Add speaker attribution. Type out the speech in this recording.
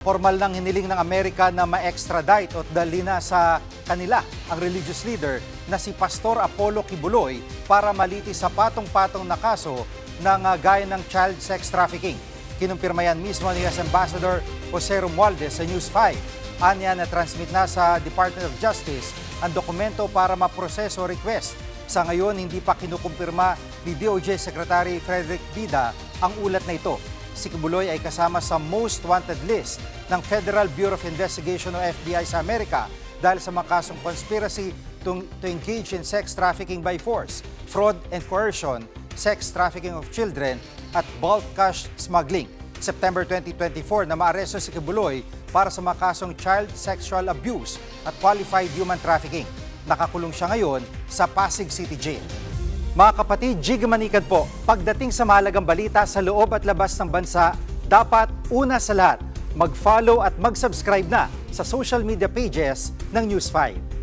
Speaker 1: Formal nang hiniling ng Amerika na ma-extradite o dali na sa kanila ang religious leader na si Pastor Apollo Kibuloy para malitis sa patong-patong na kaso ng gaya ng child sex trafficking. Kinumpirma yan mismo ni US Ambassador Jose Romualdez sa News 5. Anya na transmit na sa Department of Justice ang dokumento para maproseso request. Sa ngayon, hindi pa kinukumpirma ni DOJ Secretary Frederick Bida ang ulat na ito. Si Kibuloy ay kasama sa most wanted list ng Federal Bureau of Investigation o FBI sa Amerika dahil sa mga kasong conspiracy to engage in sex trafficking by force, fraud and coercion, sex trafficking of children at bulk cash smuggling. September 2024 na maaresto si Kibuloy para sa mga kasong child sexual abuse at qualified human trafficking. Nakakulong siya ngayon sa Pasig City Jail. Mga kapatid, Jig Manikad po, pagdating sa mahalagang balita sa loob at labas ng bansa, dapat una sa lahat, mag-follow at mag-subscribe na sa social media pages ng News 5.